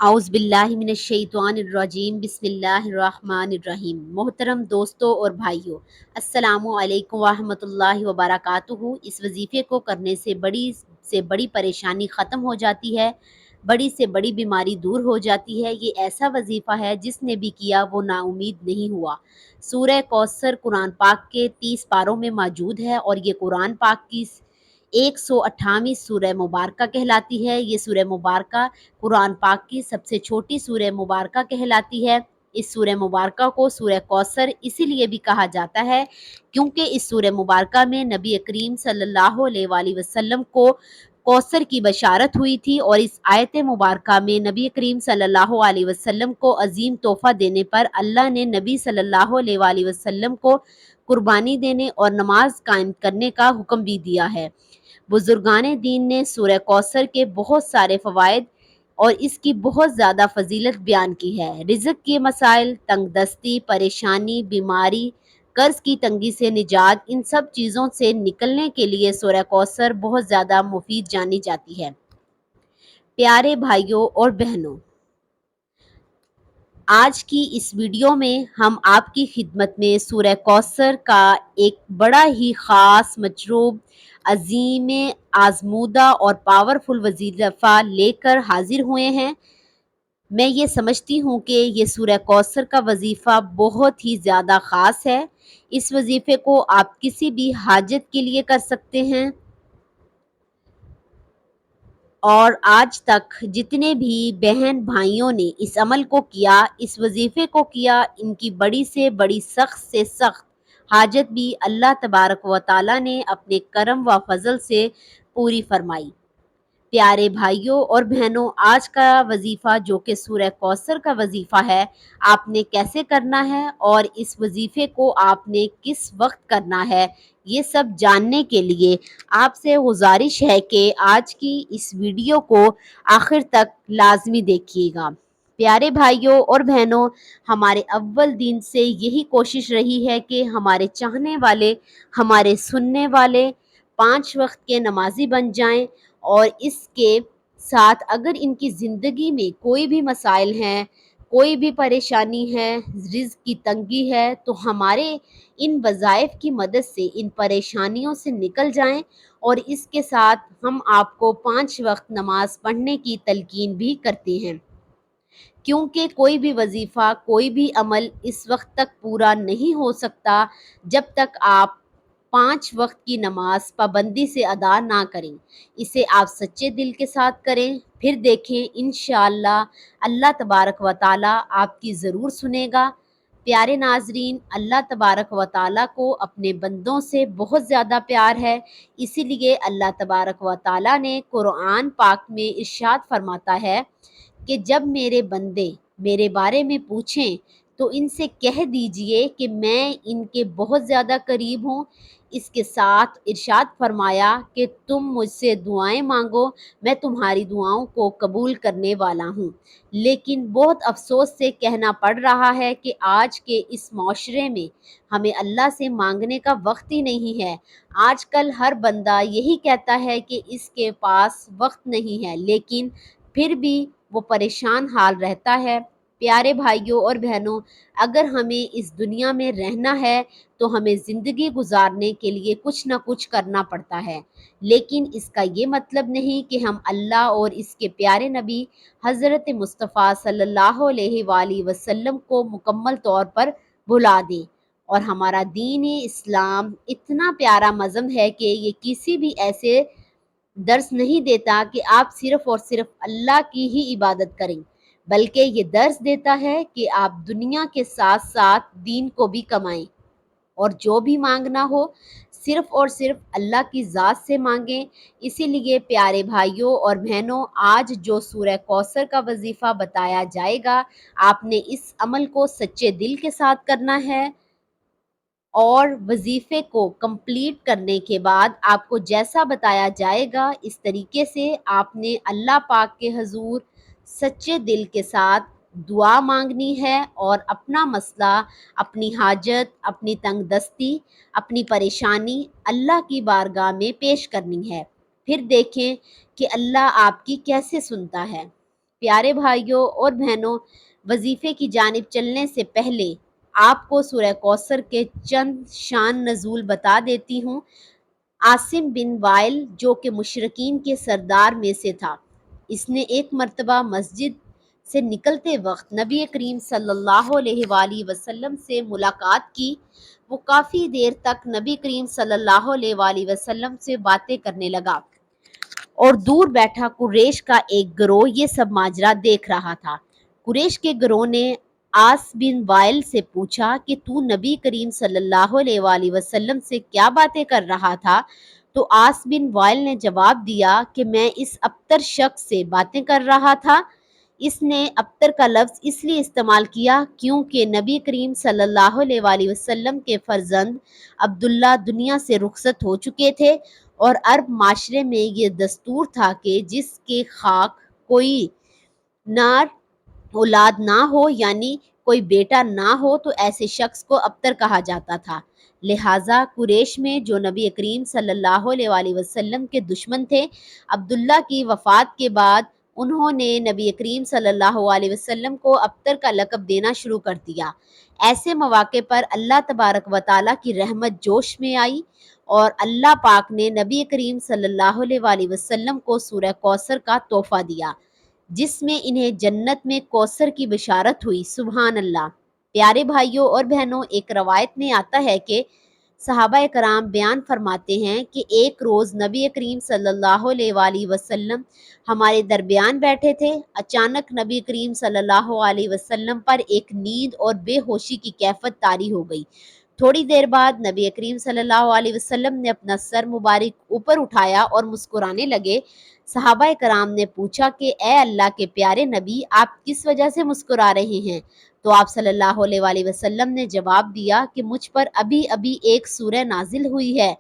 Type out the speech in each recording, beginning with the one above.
اعوذ باللہ من الشیطان الرجیم بسم اللہ الرحمن الرحیم۔ محترم دوستوں اور بھائیوں، السلام علیکم ورحمۃ اللہ وبرکاتہ۔ اس وظیفے کو کرنے سے بڑی پریشانی ختم ہو جاتی ہے، بڑی سے بڑی بیماری دور ہو جاتی ہے۔ یہ ایسا وظیفہ ہے جس نے بھی کیا وہ نا امید نہیں ہوا۔ سورہ کوثر قرآن پاک کے 30 پاروں میں موجود ہے اور یہ قرآن پاک کی 128 سورہ مبارکہ کہلاتی ہے۔ یہ سورہ مبارکہ قرآن پاک کی سب سے چھوٹی سورہ مبارکہ کہلاتی ہے۔ اس سورہ مبارکہ کو سورہ کوثر اسی لیے بھی کہا جاتا ہے کیونکہ اس سورہ مبارکہ میں نبی کریم صلی اللہ علیہ وآلہ وسلم کو کوثر کی بشارت ہوئی تھی، اور اس آیت مبارکہ میں نبی کریم صلی اللہ علیہ وسلم کو عظیم تحفہ دینے پر اللہ نے نبی صلی اللہ علیہ وآلہ وسلم کو قربانی دینے اور نماز قائم کرنے کا حکم بھی دیا ہے۔ بزرگان دین نے سورہ کوثر کے بہت سارے فوائد اور اس کی بہت زیادہ فضیلت بیان کی ہے۔ رزق کے مسائل، تنگ دستی، پریشانی، بیماری، قرض کی تنگی سے نجات، ان سب چیزوں سے نکلنے کے لیے سورہ کوثر بہت زیادہ مفید جانی جاتی ہے۔ پیارے بھائیوں اور بہنوں، آج کی اس ویڈیو میں ہم آپ کی خدمت میں سورہ کوثر کا ایک بڑا ہی خاص، مجروب، عظیم، آزمودہ اور پاورفل وظیفہ لے کر حاضر ہوئے ہیں۔ میں یہ سمجھتی ہوں کہ یہ سورہ کوثر کا وظیفہ بہت ہی زیادہ خاص ہے۔ اس وظیفے کو آپ کسی بھی حاجت کے لیے کر سکتے ہیں، اور آج تک جتنے بھی بہن بھائیوں نے اس عمل کو کیا، اس وظیفے کو کیا، ان کی بڑی سے بڑی، سخت سے سخت حاجت بھی اللہ تبارک و تعالیٰ نے اپنے کرم و فضل سے پوری فرمائی۔ پیارے بھائیوں اور بہنوں، آج کا وظیفہ جو کہ سورہ کوثر کا وظیفہ ہے، آپ نے کیسے کرنا ہے اور اس وظیفے کو آپ نے کس وقت کرنا ہے، یہ سب جاننے کے لیے آپ سے گزارش ہے کہ آج کی اس ویڈیو کو آخر تک لازمی دیکھیے گا۔ پیارے بھائیوں اور بہنوں، ہمارے اول دن سے یہی کوشش رہی ہے کہ ہمارے چاہنے والے، ہمارے سننے والے 5 وقت کے نمازی بن جائیں، اور اس کے ساتھ اگر ان کی زندگی میں کوئی بھی مسائل ہیں، کوئی بھی پریشانی ہے، رزق کی تنگی ہے، تو ہمارے ان وظائف کی مدد سے ان پریشانیوں سے نکل جائیں، اور اس کے ساتھ ہم آپ کو 5 وقت نماز پڑھنے کی تلقین بھی کرتے ہیں، کیونکہ کوئی بھی وظیفہ، کوئی بھی عمل اس وقت تک پورا نہیں ہو سکتا جب تک آپ 5 وقت کی نماز پابندی سے ادا نہ کریں۔ اسے آپ سچے دل کے ساتھ کریں، پھر دیکھیں انشاءاللہ اللہ تبارک و تعالیٰ آپ کی ضرور سنے گا۔ پیارے ناظرین، اللہ تبارک و تعالیٰ کو اپنے بندوں سے بہت زیادہ پیار ہے، اسی لیے اللہ تبارک و تعالیٰ نے قرآن پاک میں ارشاد فرماتا ہے کہ جب میرے بندے میرے بارے میں پوچھیں تو ان سے کہہ دیجئے کہ میں ان کے بہت زیادہ قریب ہوں۔ اس کے ساتھ ارشاد فرمایا کہ تم مجھ سے دعائیں مانگو، میں تمہاری دعاؤں کو قبول کرنے والا ہوں۔ لیکن بہت افسوس سے کہنا پڑ رہا ہے کہ آج کے اس معاشرے میں ہمیں اللہ سے مانگنے کا وقت ہی نہیں ہے۔ آج کل ہر بندہ یہی کہتا ہے کہ اس کے پاس وقت نہیں ہے، لیکن پھر بھی وہ پریشان حال رہتا ہے۔ پیارے بھائیوں اور بہنوں، اگر ہمیں اس دنیا میں رہنا ہے تو ہمیں زندگی گزارنے کے لیے کچھ نہ کچھ کرنا پڑتا ہے، لیکن اس کا یہ مطلب نہیں کہ ہم اللہ اور اس کے پیارے نبی حضرت مصطفیٰ صلی اللہ علیہ وآلہ وسلم کو مکمل طور پر بھلا دیں۔ اور ہمارا دین اسلام اتنا پیارا مذہب ہے کہ یہ کسی بھی ایسے درس نہیں دیتا کہ آپ صرف اور صرف اللہ کی ہی عبادت کریں، بلکہ یہ درس دیتا ہے کہ آپ دنیا کے ساتھ ساتھ دین کو بھی کمائیں، اور جو بھی مانگنا ہو صرف اور صرف اللہ کی ذات سے مانگیں۔ اسی لیے پیارے بھائیوں اور بہنوں، آج جو سورہ کوثر کا وظیفہ بتایا جائے گا، آپ نے اس عمل کو سچے دل کے ساتھ کرنا ہے، اور وظیفے کو کمپلیٹ کرنے کے بعد آپ کو جیسا بتایا جائے گا اس طریقے سے آپ نے اللہ پاک کے حضور سچے دل کے ساتھ دعا مانگنی ہے، اور اپنا مسئلہ، اپنی حاجت، اپنی تنگ دستی، اپنی پریشانی اللہ کی بارگاہ میں پیش کرنی ہے۔ پھر دیکھیں کہ اللہ آپ کی کیسے سنتا ہے۔ پیارے بھائیوں اور بہنوں، وظیفے کی جانب چلنے سے پہلے آپ کو سورہ کوثر کے چند شان نزول بتا دیتی ہوں۔ عاصم بن وائل جو کہ مشرکین کے سردار میں سے تھا، اس نے ایک مرتبہ مسجد سے نکلتے وقت نبی کریم صلی اللہ علیہ وآلہ وسلم سے ملاقات کی۔ وہ کافی دیر تک نبی کریم صلی اللہ علیہ وآلہ وسلم سے باتیں کرنے لگا اور دور بیٹھا قریش کا ایک گروہ یہ سب ماجرا دیکھ رہا تھا۔ قریش کے گروہ نے عاص بن وائل سے پوچھا کہ تو نبی کریم صلی اللہ علیہ وآلہ وسلم سے کیا باتیں کر رہا تھا؟ تو عاص بن وائل نے جواب دیا کہ میں اس ابتر شخص سے باتیں کر رہا تھا۔ اس نے ابتر کا لفظ اس لیے استعمال کیا کیونکہ نبی کریم صلی اللہ علیہ وآلہ وسلم کے فرزند عبداللہ دنیا سے رخصت ہو چکے تھے، اور عرب معاشرے میں یہ دستور تھا کہ جس کے خاک کوئی نار اولاد نہ ہو، یعنی کوئی بیٹا نہ ہو، تو ایسے شخص کو ابتر کہا جاتا تھا۔ لہٰذا قریش میں جو نبی کریم صلی اللہ علیہ وآلہ وسلم کے دشمن تھے، عبداللہ کی وفات کے بعد انہوں نے نبی کریم صلی اللہ علیہ وسلم کو ابتر کا لقب دینا شروع کر دیا۔ ایسے مواقع پر اللہ تبارک و تعالیٰ کی رحمت جوش میں آئی اور اللہ پاک نے نبی کریم صلی اللہ علیہ وآلہ وسلم کو سورہ کوثر کا تحفہ دیا، جس میں انہیں جنت میں کوثر کی بشارت ہوئی۔ سبحان اللہ۔ پیارے بھائیوں اور بہنوں، ایک روایت میں آتا ہے کہ صحابہ کرام بیان فرماتے ہیں کہ ایک روز نبی کریم صلی اللہ علیہ وآلہ وسلم ہمارے درمیان بیٹھے تھے۔ اچانک نبی کریم صلی اللہ علیہ وسلم پر ایک نیند اور بے ہوشی کی کیفیت طاری ہو گئی۔ تھوڑی دیر بعد نبی کریم صلی اللہ علیہ وسلم نے اپنا سر مبارک اوپر اٹھایا اور مسکرانے لگے۔ صحابہ کرام نے پوچھا کہ اے اللہ کے پیارے نبی، آپ کس وجہ سے مسکرا رہے ہیں؟ تو آپ صلی اللہ علیہ وآلہ وسلم نے جواب دیا کہ مجھ پر ابھی ابھی ایک سورہ نازل ہوئی ہے۔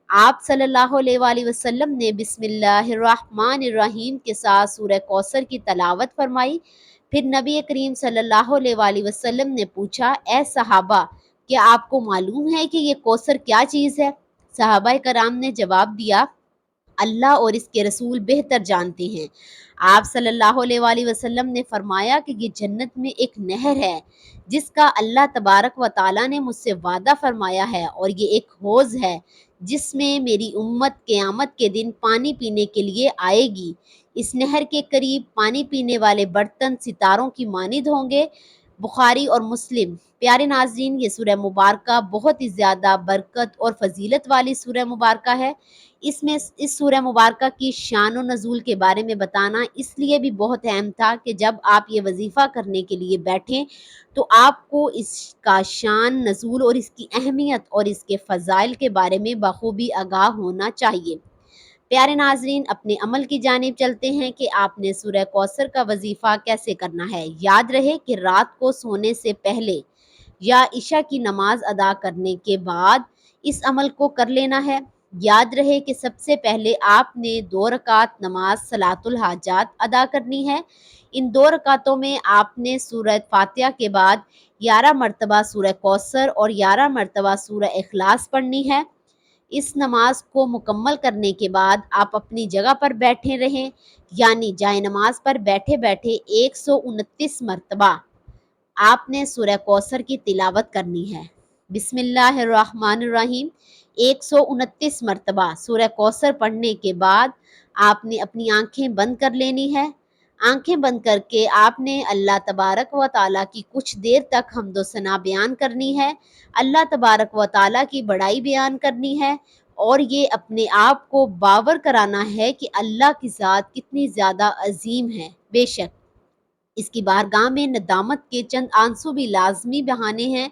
آپ صلی اللہ علیہ وآلہ وسلم نے بسم اللہ الرحمن الرحیم کے ساتھ سورہ کوثر کی تلاوت فرمائی۔ پھر نبی کریم صلی اللہ علیہ وآلہ وسلم نے پوچھا، اے صحابہ، کیا آپ کو معلوم ہے کہ یہ کوثر کیا چیز ہے؟ صحابہ کرام نے جواب دیا، اللہ اور اس کے رسول بہتر جانتے ہیں۔ آپ صلی اللہ علیہ وآلہ وسلم نے فرمایا کہ یہ جنت میں ایک نہر ہے جس کا اللہ تبارک و تعالیٰ نے مجھ سے وعدہ فرمایا ہے، اور یہ ایک حوض ہے جس میں میری امت قیامت کے دن پانی پینے کے لیے آئے گی۔ اس نہر کے قریب پانی پینے والے برتن ستاروں کی مانند ہوں گے۔ بخاری اور مسلم۔ پیارے ناظرین، یہ سورہ مبارکہ بہت ہی زیادہ برکت اور فضیلت والی سورہ مبارکہ ہے۔ اس سورہ مبارکہ کی شان و نزول کے بارے میں بتانا اس لیے بھی بہت اہم تھا کہ جب آپ یہ وظیفہ کرنے کے لیے بیٹھیں تو آپ کو اس کا شان نزول اور اس کی اہمیت اور اس کے فضائل کے بارے میں بخوبی آگاہ ہونا چاہیے۔ پیارے ناظرین، اپنے عمل کی جانب چلتے ہیں کہ آپ نے سورہ کوثر کا وظیفہ کیسے کرنا ہے۔ یاد رہے کہ رات کو سونے سے پہلے یا عشاء کی نماز ادا کرنے کے بعد اس عمل کو کر لینا ہے۔ یاد رہے کہ سب سے پہلے آپ نے 2 رکعت نماز صلاۃ الحاجات ادا کرنی ہے۔ ان 2 رکعتوں میں آپ نے سورہ فاتحہ کے بعد 11 مرتبہ سورہ کوثر اور 11 مرتبہ سورہ اخلاص پڑھنی ہے۔ اس نماز کو مکمل کرنے کے بعد آپ اپنی جگہ پر بیٹھے رہیں، یعنی جائے نماز پر بیٹھے بیٹھے 129 مرتبہ آپ نے سورہ کوثر کی تلاوت کرنی ہے۔ بسم اللہ الرحمن الرحیم 129 مرتبہ سورہ کوثر پڑھنے کے بعد آپ نے اپنی آنکھیں بند کر لینی ہے۔ آنکھیں بند کر کے آپ نے اللہ تبارک و تعالیٰ کی کچھ دیر تک حمد و ثنا بیان کرنی ہے، اللہ تبارک و تعالیٰ کی بڑائی بیان کرنی ہے، اور یہ اپنے آپ کو باور کرانا ہے کہ اللہ کی ذات کتنی زیادہ عظیم ہے۔ بے شک اس کی بارگاہ میں ندامت کے چند آنسو بھی لازمی بہانے ہیں۔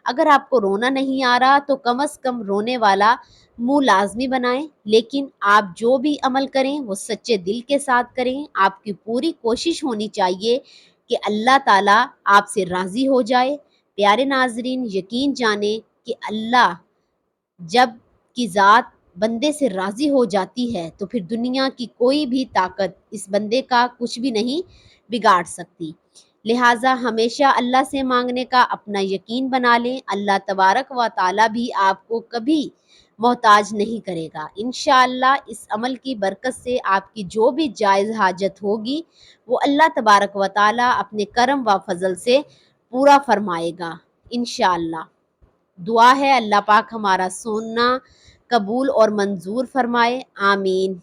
اگر آپ کو رونا نہیں آ رہا تو کم از کم رونے والا منہ لازمی بنائیں، لیکن آپ جو بھی عمل کریں وہ سچے دل کے ساتھ کریں۔ آپ کی پوری کوشش ہونی چاہیے کہ اللہ تعالیٰ آپ سے راضی ہو جائے۔ پیارے ناظرین، یقین جانیں کہ اللہ جب کی ذات بندے سے راضی ہو جاتی ہے تو پھر دنیا کی کوئی بھی طاقت اس بندے کا کچھ بھی نہیں بگاڑ سکتی۔ لہٰذا ہمیشہ اللہ سے مانگنے کا اپنا یقین بنا لیں۔ اللہ تبارک و تعالیٰ بھی آپ کو کبھی محتاج نہیں کرے گا۔ انشاءاللہ اس عمل کی برکت سے آپ کی جو بھی جائز حاجت ہوگی وہ اللہ تبارک و تعالی اپنے کرم و فضل سے پورا فرمائے گا انشاءاللہ۔ دعا ہے اللہ پاک ہمارا سننا قبول اور منظور فرمائے، آمین۔